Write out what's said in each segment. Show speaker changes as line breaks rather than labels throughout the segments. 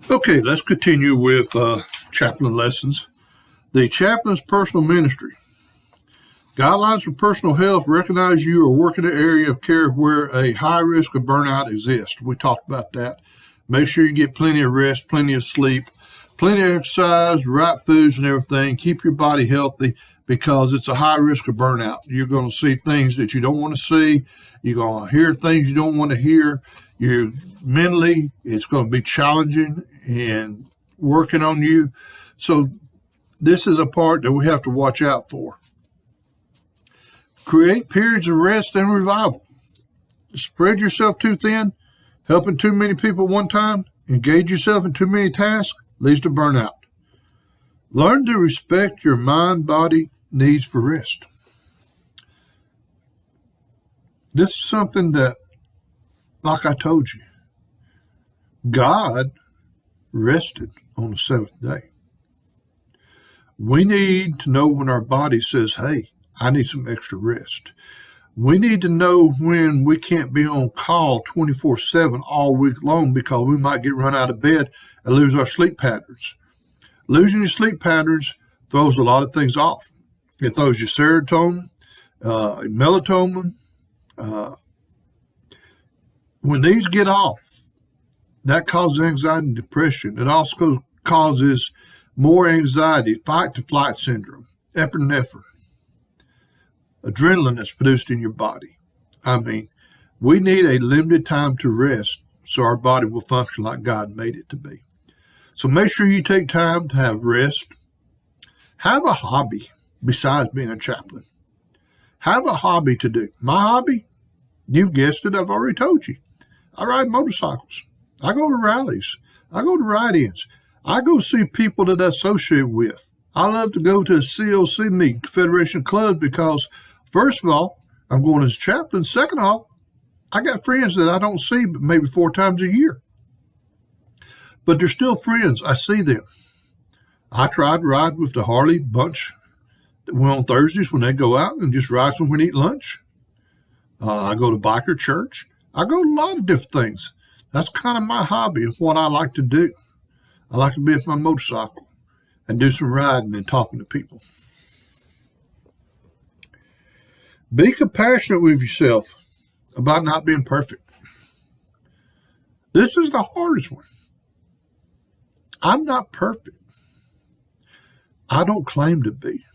Okay, let's continue with chaplain lessons. The chaplain's personal ministry. Guidelines for personal health recognize you are working in an area of care where a high risk of burnout exists. We talked about that. Make sure you get plenty of rest, plenty of sleep, plenty of exercise, right foods and everything. Keep your body healthy because it's a high risk of burnout. You're going to see things that you don't want to see. You're going to hear things you don't want to hear. You mentally, it's going to be challenging and working on you. So this is a part that we have to watch out for. Create periods of rest and revival. Spread yourself too thin, helping too many people at one time, engage yourself in too many tasks leads to burnout. Learn to respect your mind-body needs for rest. This is something that, like I told you, God rested on the seventh day. We need to know when our body says, hey, I need some extra rest. We need to know when we can't be on call 24/7 all week long because we might get run out of bed and lose our sleep patterns. Losing your sleep patterns throws a lot of things off. It throws your serotonin, melatonin. When these get off, that causes anxiety and depression. It also causes more anxiety, fight-to-flight syndrome, epinephrine, adrenaline that's produced in your body. I mean, we need a limited time to rest so our body will function like God made it to be. So make sure you take time to have rest. Have a hobby besides being a chaplain. Have a hobby to do. My hobby, you've guessed it, I've already told you. I ride motorcycles. I go to rallies. I go to ride-ins. I go see people that I associate with. I love to go to a COC meeting, Confederation of Clubs, because first of all, I'm going as a chaplain. Second of all, I got friends that I don't see but maybe 4 times a year. But they're still friends. I see them. I try to ride with the Harley bunch on Thursdays when they go out and just ride somewhere and eat lunch. I go to biker church. I go to a lot of different things. That's kind of my hobby of what I like to do. I like to be with my motorcycle and do some riding and talking to people. Be compassionate with yourself about not being perfect. This is the hardest one. I'm not perfect. I don't claim to be.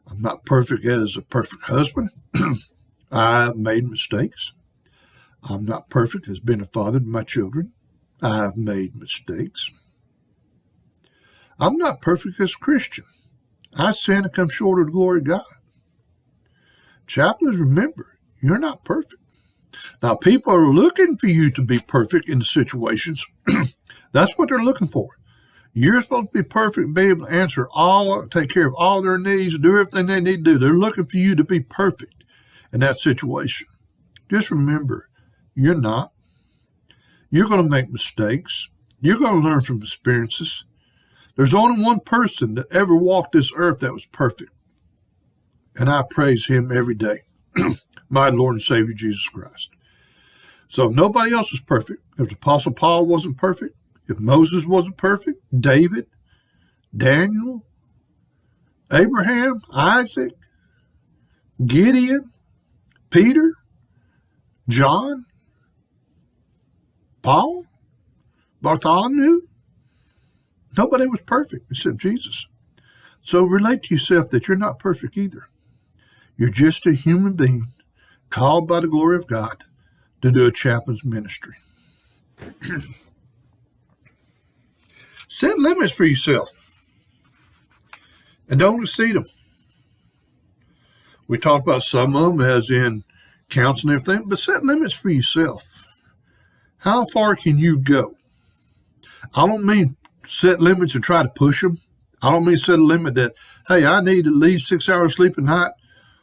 I'm not perfect as a perfect husband. I've made mistakes. I'm not perfect as being a father to my children. I've made mistakes. I'm not perfect as a Christian. I sin and come short of the glory of God. Chaplains, remember, you're not perfect. Now, people are looking for you to be perfect in the situations. That's what they're looking for. You're supposed to be perfect, be able to answer all, take care of all their needs, do everything they need to do. They're looking for you to be perfect in that situation. Just remember, you're not. You're going to make mistakes. You're going to learn from experiences. There's only one person that ever walked this earth that was perfect. And I praise him every day. My Lord and Savior, Jesus Christ. So if nobody else was perfect, if the Apostle Paul wasn't perfect, if Moses wasn't perfect, David, Daniel, Abraham, Isaac, Gideon, Peter, John, Paul, Bartholomew, nobody was perfect except Jesus. So relate to yourself that you're not perfect either. You're just a human being called by the glory of God to do a chaplain's ministry. Set limits for yourself and don't exceed them. We talked about some of them as in counseling and everything, but set limits for yourself. How far can you go? I don't mean set limits and try to push them. I don't mean set a limit that, hey, I need at least 6 hours sleep a night.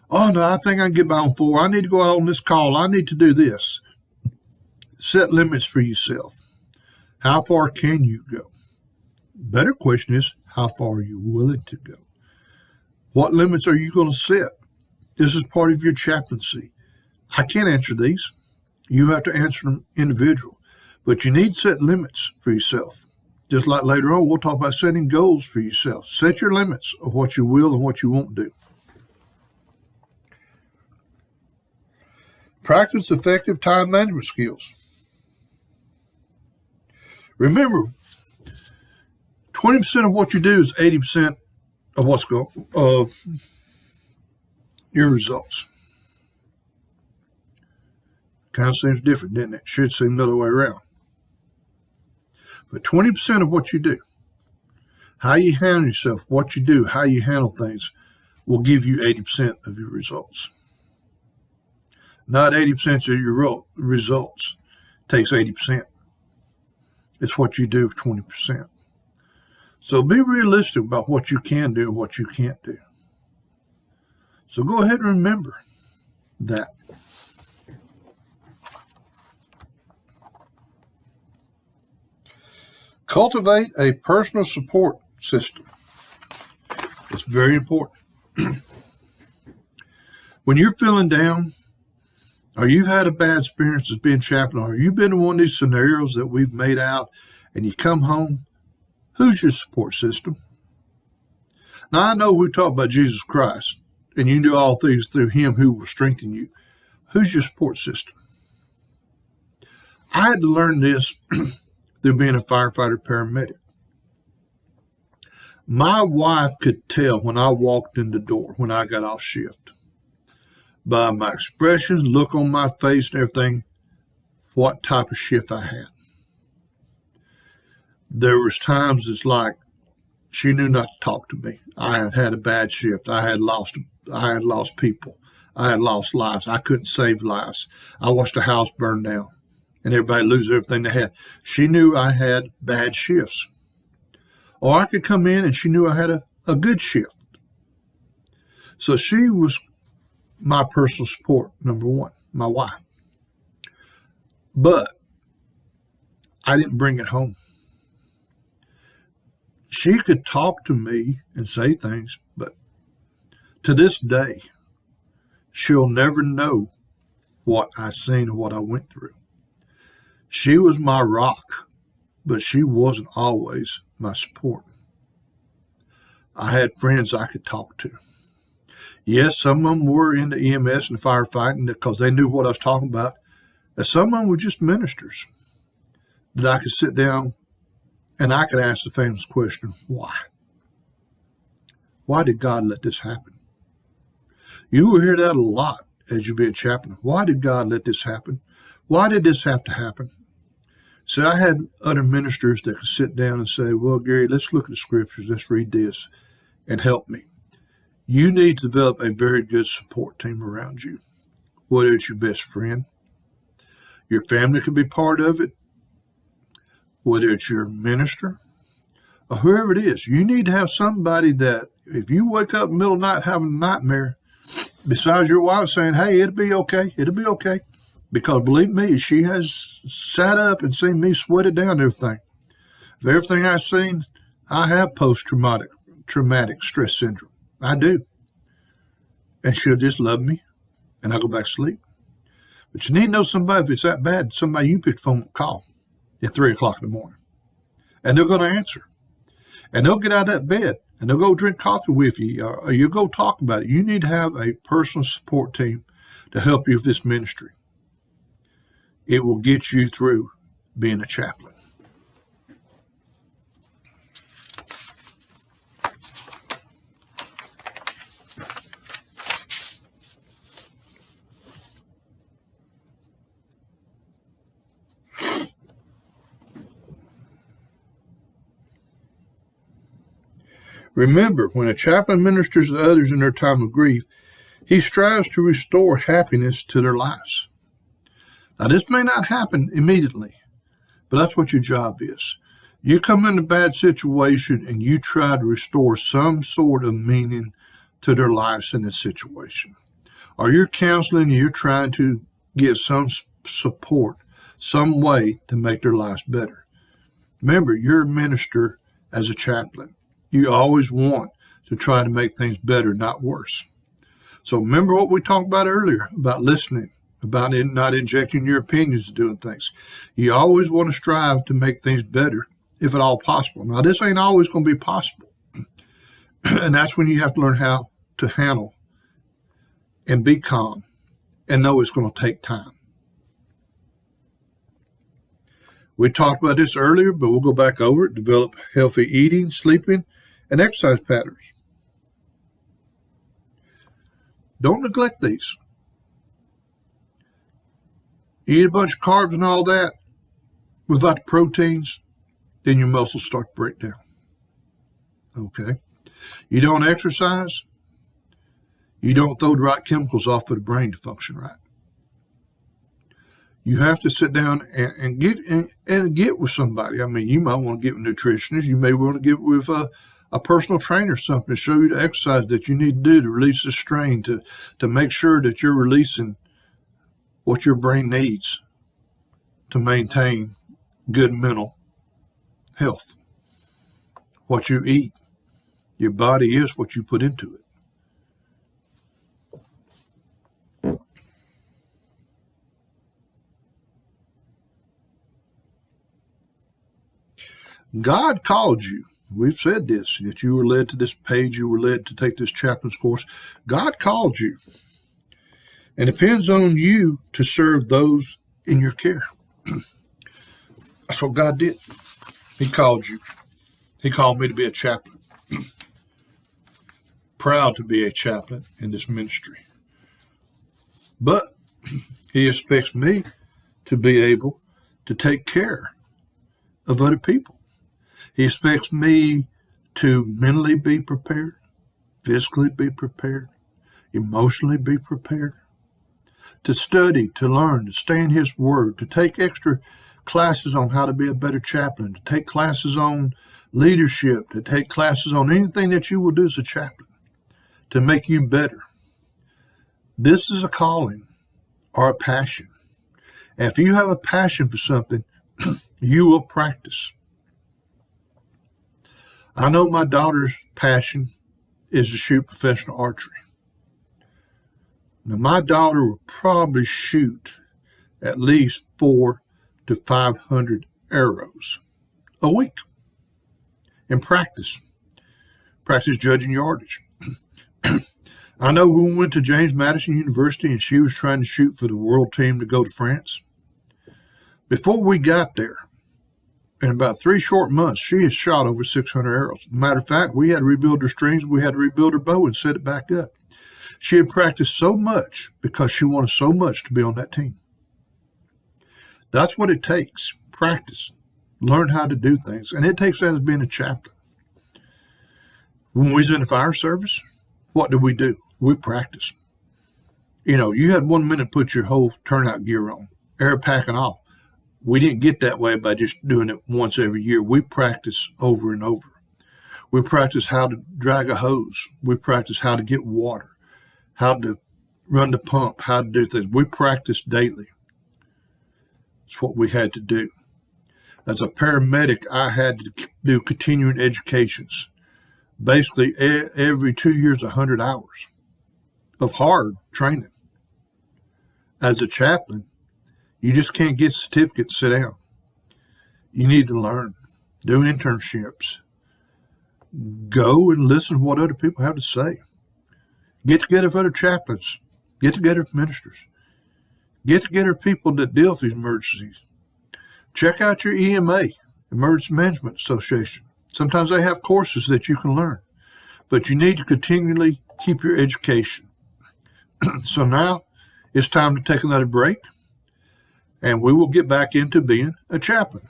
Oh, no, I think I can get by on 4. I need to go out on this call. I need to do this. Set limits for yourself. How far can you go? Better question is, how far are you willing to go? What limits are you going to set? This is part of your chaplaincy. I can't answer these. You have to answer them individual. But you need to set limits for yourself. Just like later on, we'll talk about setting goals for yourself. Set your limits of what you will and what you won't do. Practice effective time management skills. Remember, 20% of what you do is 80% of your results. Kind of seems different, doesn't it? Should seem the other way around. But 20% of what you do, how you handle yourself, what you do, how you handle things, will give you 80% of your results. Not 80% of your results. It takes 80%. It's what you do for 20%. So be realistic about what you can do and what you can't do. So go ahead and remember that. Cultivate a personal support system. It's very important. When you're feeling down, or you've had a bad experience as being chaplain, or you've been in one of these scenarios that we've made out, and you come home, who's your support system? Now, I know we talk about Jesus Christ, and you can do all things through him who will strengthen you. Who's your support system? I had to learn this through being a firefighter paramedic. My wife could tell when I walked in the door, when I got off shift, by my expressions, look on my face and everything, what type of shift I had. There was times it's like she knew not to talk to me. I had had a bad shift. I had lost people. I had lost lives. I couldn't save lives. I watched a house burn down and everybody lose everything they had. She knew I had bad shifts. Or I could come in and she knew I had a good shift. So she was my personal support, number one, my wife. But I didn't bring it home. She could talk to me and say things, but to this day, she'll never know what I seen or what I went through. She was my rock, but she wasn't always my support. I had friends I could talk to. Yes, some of them were into EMS and firefighting because they knew what I was talking about. And some of them were just ministers that I could sit down and I could ask the famous question, why? Why did God let this happen? You will hear that a lot as you be a chaplain. Why did God let this happen? Why did this have to happen? So I had other ministers that could sit down and say, well, Gary, let's look at the scriptures. Let's read this and help me. You need to develop a very good support team around you, whether it's your best friend, your family could be part of it, whether it's your minister, or whoever it is. You need to have somebody that if you wake up in the middle of the night having a nightmare, besides your wife saying, hey, it'll be okay. Because believe me, she has sat up and seen me sweated down everything. Of everything I've seen, I have post-traumatic stress syndrome. I do. And she'll just love me, and I go back to sleep. But you need to know somebody, if it's that bad, somebody you pick the phone and call at 3 o'clock in the morning. And they're going to answer. And they'll get out of that bed, and they'll go drink coffee with you, or you'll go talk about it. You need to have a personal support team to help you with this ministry. It will get you through being a chaplain. Remember, when a chaplain ministers to others in their time of grief, he strives to restore happiness to their lives. Now, this may not happen immediately, but that's what your job is. You come in a bad situation and you try to restore some sort of meaning to their lives in this situation. Or you're counseling and you're trying to give some support, some way to make their lives better. Remember, you're a minister as a chaplain. You always want to try to make things better, not worse. So remember what we talked about earlier about listening about not injecting your opinions into doing things. You always want to strive to make things better, if at all possible. Now, this ain't always going to be possible. And that's when you have to learn how to handle and be calm and know it's going to take time. We talked about this earlier, but we'll go back over it. Develop healthy eating, sleeping, and exercise patterns. Don't neglect these. You eat a bunch of carbs and all that without the proteins, then your muscles start to break down. Okay? You don't exercise, you don't throw the right chemicals off of the brain to function right. You have to sit down and get with somebody. I mean, you might want to get with a nutritionist. You may want to get with a personal trainer or something to show you the exercise that you need to do to release the strain, to make sure that you're releasing what your brain needs to maintain good mental health. What you eat, your body is what you put into it. God called you. We've said this, that you were led to this page, you were led to take this chaplain's course. God called you. And it depends on you to serve those in your care. That's what God did. He called you. He called me to be a chaplain. Proud to be a chaplain in this ministry. But he expects me to be able to take care of other people. He expects me to mentally be prepared, physically be prepared, emotionally be prepared, to study, to learn, to stay in his word, to take extra classes on how to be a better chaplain, to take classes on leadership, to take classes on anything that you will do as a chaplain to make you better. This is a calling or a passion. And if you have a passion for something, you will practice. I know my daughter's passion is to shoot professional archery. Now, my daughter will probably shoot at least 400 to 500 arrows a week and practice judging yardage. I know when we went to James Madison University and she was trying to shoot for the world team to go to France. Before we got there, in about 3 short months, she had shot over 600 arrows. Matter of fact, we had to rebuild her strings, we had to rebuild her bow and set it back up. She had practiced so much because she wanted so much to be on that team. That's what it takes, practice, learn how to do things. And it takes that as being a chaplain. When we was in the fire service, what did we do? We practiced. You know, you had 1 minute to put your whole turnout gear on, air pack and all. We didn't get that way by just doing it once every year. We practice over and over. We practice how to drag a hose. We practice how to get water, how to run the pump, how to do things. We practice daily. It's what we had to do. As a paramedic, I had to do continuing educations. Basically, every 2 years, 100 hours of hard training. As a chaplain, you just can't get certificates, sit down. You need to learn, do internships, go and listen to what other people have to say. Get together with other chaplains, get together with ministers, get together with people that deal with these emergencies. Check out your EMA, Emergency Management Association. Sometimes they have courses that you can learn, but you need to continually keep your education. So now it's time to take another break. And we will get back into being a chaplain.